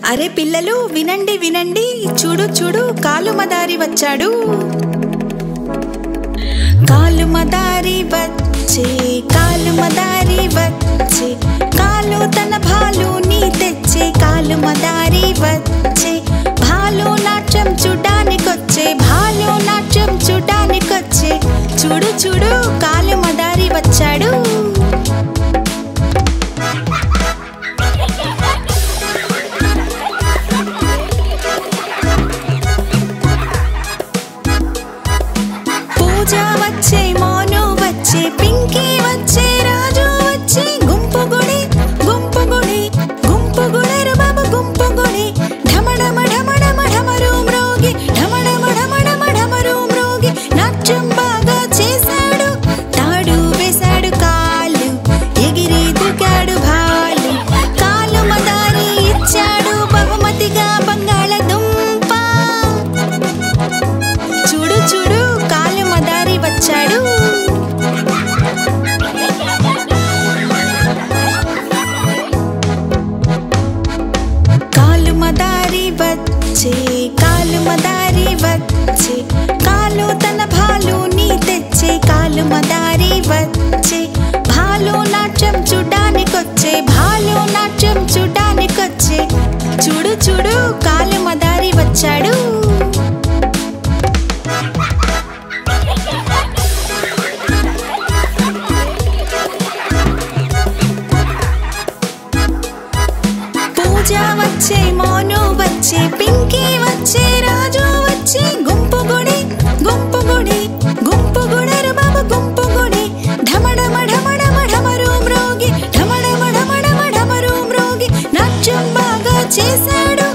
అరే పిల్లలు వినండి వినండి, చూడు చూడు కాలుమదారి వచ్చాడు. కాలుమదారి వచ్చే, కాలుమదారి వచ్చే, కాలు తన భాలుని తెచ్చే. కాలుమదారి వచ్చే, భాలు నాట్యం చూడ్డానికొచ్చే, భాలు నాట్యం చూడ్డానికొచ్చే. చూడు చూడు కాలుమదారి వచ్చాడు. పూజ వచ్చే, మోను వచ్చే, పింకీ వచ్చే, రాజు వచ్చే. గుంపు గుడి గుంపు గుడి గుంపు గుడేరు బాబు గుంపు గుడి. ఢమడమ ఢమడమ ఢమరు మ్రోగి, ఢమడమ ఢమడమ ఢమరు మ్రోగి. నాట్యం బాగా చేశాడు, తాడు వేశాడు కాలు, ఎగిరి దూకాడు భాలు. కాలుమదారి ఇచ్చాడు బహుమతిగా బంగాళదుంప. చూడు చూడు కాలుమదారి వచ్చాడు. కాలుమదారి వచ్చే, కాలుమదారి వచ్చే, కాలు తన భాలుని తెచ్చే. కాలుమదారి వచ్చే, భాలు నాట్యం చూడ్డానికొచ్చే, భాలు నాట్యం చూడ్డానికొచ్చే. చూడు చూడు కాలుమదారి వచ్చాడు. పూజ వచ్చే, మోను వచ్చే, పింకీ వచ్చే, రాజు వచ్చే. గుంపు గుడి గుంపు గుడి గుంపు గుడేరు బాబు గుంపు గుడి. ఢమడమ ఢమడమ ఢమరు మ్రోగి, ఢమడమ ఢమడమ ఢమరు మ్రోగి. నాట్యం బాగా చేశాడు,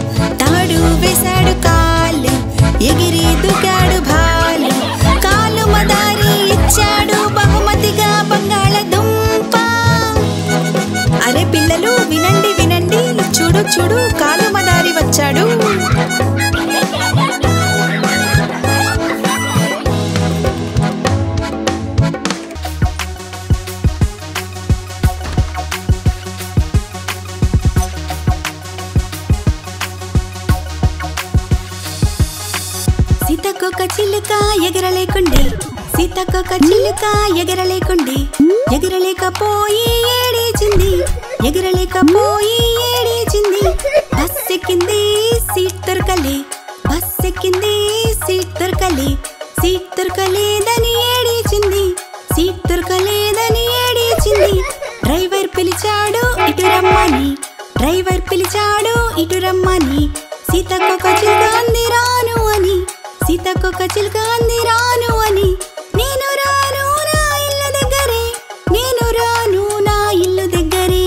తాడు వేశాడు కాలు, ఎగిరి దూకాడు భాలు. కాలుమదారి ఇచ్చాడు బహుమతిగా బంగాళదుంప. అరే పిల్లలు వినండి వినండి, చూడు చూడు కాలుమదారి వచ్చాడు. సీతకొక చిలుక ఎగరలేకుండే, సీతకొక చిలుక ఎగరలేకుండే. ఎగరలేకపోయి ఏడేచింది, ఎగరలేకపోయి ఏడేచింది. బస్ ఎక్కింది సీట్ దొరకలే, బస్ ఎక్కింది సీట్ దొరకలే. సీట్ దొరకలేదని ఏడేచింది, సీట్ దొరకలేదని ఏడేచింది. డ్రైవర్ పిలిచాడు ఇటు రమ్మని, డ్రైవర్ పిలిచాడు ఇటు రమ్మని. సీతకొక చిలుక అంది రాను అని, సీతకొక చిలుక అంది రాను అని. నేను రాను నా ఇల్లు దగ్గరే, నేను రాను నా ఇల్లు దగ్గరే.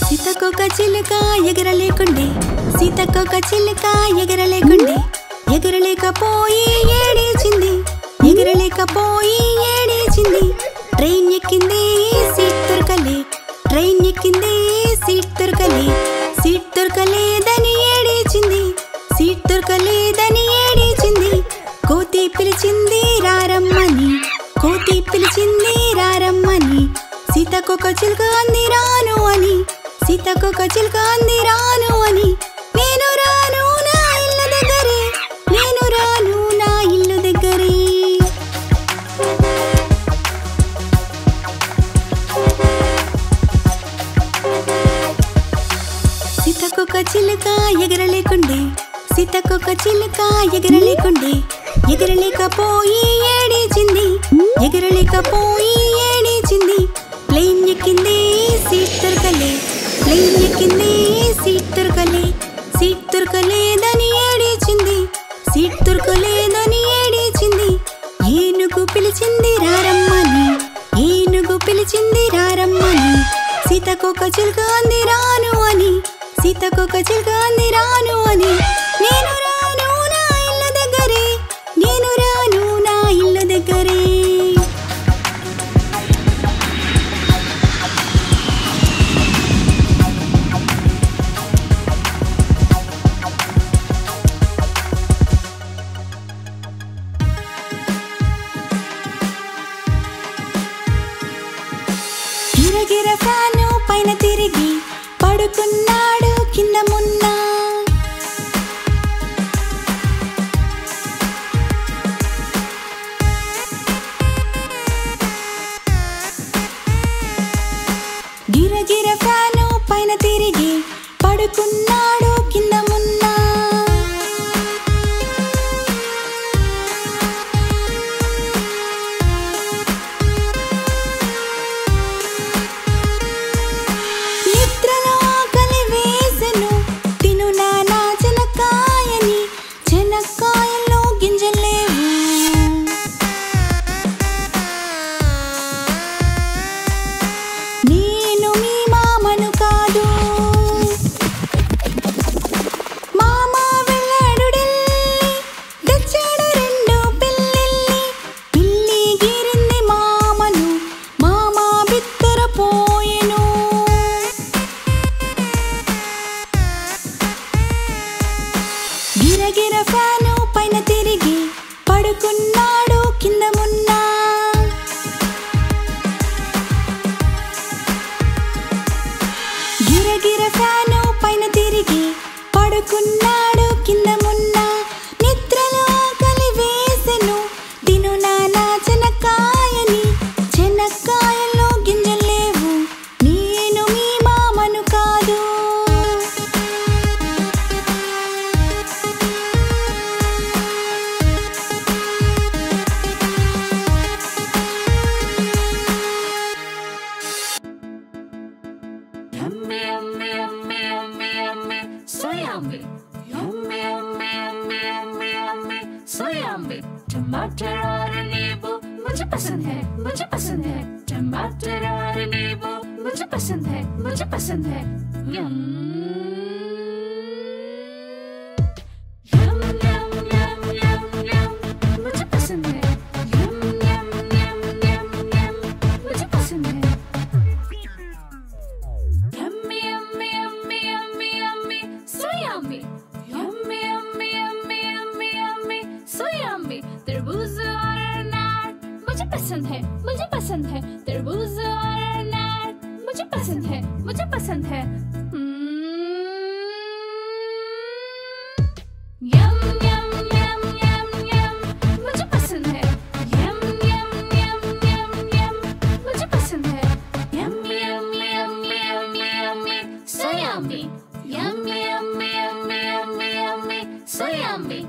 సీతకొక చిలుక ఎగరలేకుండే, సీతకొక చిలుక ఎగరలేకుండే. ఎగరలేకపోయి ఏడేచింది, ఎగరలేకపోయి ఏడేచింది. ట్రైన్ ఎక్కింది సీట్ దొరకలే, ట్రైన్ ఎక్కింది సీట్ దొరకలే. సీట్ దొరకలేదని ఏడేచింది, సీట్ దొరకలేదని ఏడేచింది. కోతి పిలిచింది రారమ్మని, కోతి పిలిచింది రారమ్మని. సీతకొక చిలుక అంది రాను అని, సీతకొక చిలుక అంది రాను అని. నేను రాను నా ఇల్లు దగ్గరే, నేను రాను నా ఇల్లు దగ్గరే. సీతకొక చిలుక ఎగరలేకుండే, సీతకొక చిలుక ఎగరలేకుండే. ఎగరలేకపోయి ఏడేచింది, ఎగరలేకపోయి ఏడేచింది. ప్లేన్ ఎక్కింది సీట్ దొరకలే, ప్లేన్ ఎక్కింది సీట్ దొరకలే. సీట్ దొరకలేదని ఏడేచింది, సీట్ దొరకలేదని ఏడేచింది. ఏనుగు పిలిచింది రారమ్మని, ఏనుగు పిలిచింది రారమ్మని. సీతకొక చిలుక అంది రాను అని, సీతకొక చిలుక అంది రాను అని. నేను రాను నా ఇల్లు దగ్గరే, నేను రాను నా ఇల్లు దగ్గరే. పడుకున్నాడు కింద మున్న. గిరగిర ఫ్యాను పైన తిరిగి పడుకున్నాడు కింద మున్న. నిద్రలో ఆకలి వేసెను తిను నానా చెనక్కాయని, చెనక్కాయల్లో గింజలేవు. నేను మీ మామను కాదు. మామ వెళ్ళాడు ఢిల్లీ, తెచ్చాడు రెండు పిల్లిల్ని. పిల్లి గీరింది మామను, మామ బిత్తరపోయెను. గిరగిర ఫ్యాను పైన తిరిగి పడుకున్నాడు కింద మున్న. గిరగిర ఫ్యాను పైన తిరిగి పడుకున్నాడు కింద మున్న. నిద్రలో ఆకలి వేసెను తిను నానా చెనక్కాయని, చెనక్కాయల్లో గింజలేవు. నేను మీ మామను కాదు. Yummy, yummy, yummy, yummy, yummy, so yummy. Yummy, yummy, yummy, yummy, yummy, so yummy. टमाटर और नींबू मुझे पसंद है, मुझे पसंद है. टमाटर और नींबू मुझे पसंद है, मुझे पसंद है. यम यम यम यम यम यम मुझे पसंद है. यम यम यम यम यम मुझे पसंद है. Yummy, yummy, yummy, yummy, yummy, so yummy. Yummy, yummy, yummy, yummy, yummy, so yummy. तरबूज और अनार मुझे पसंद है, मुझे पसंद है. तरबूज और अनार मुझे पसंद है, मुझे पसंद है. यम यम यम यम यम मुझे पसंद है. यम यम यम यम यम मुझे पसंद है. Yummy, yummy, yummy, yummy, yummy, so yummy. Yummy, yummy, yummy, yummy, yummy, so yummy.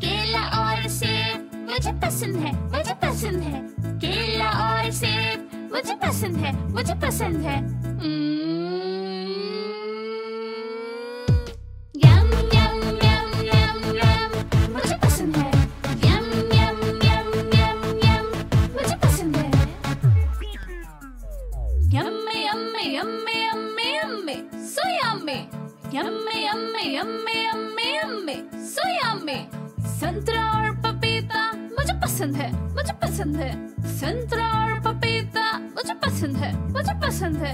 केला और सेब मुझे पसंद है, मुझे पसंद है. केला और सेब मुझे पसंद है, मुझे पसंद है. यम यम यम यम यम मुझे पसंद है. यम यम यम यम यम मुझे पसंद है. Yummy, yummy, yummy, yummy, yummy, so yummy. Yummy, yummy, yummy, yummy, yummy, so yummy. संतरा और पपीता मुझे पसंद है, मुझे पसंद है. संतरा और पपीता मुझे पसंद है, मुझे पसंद है.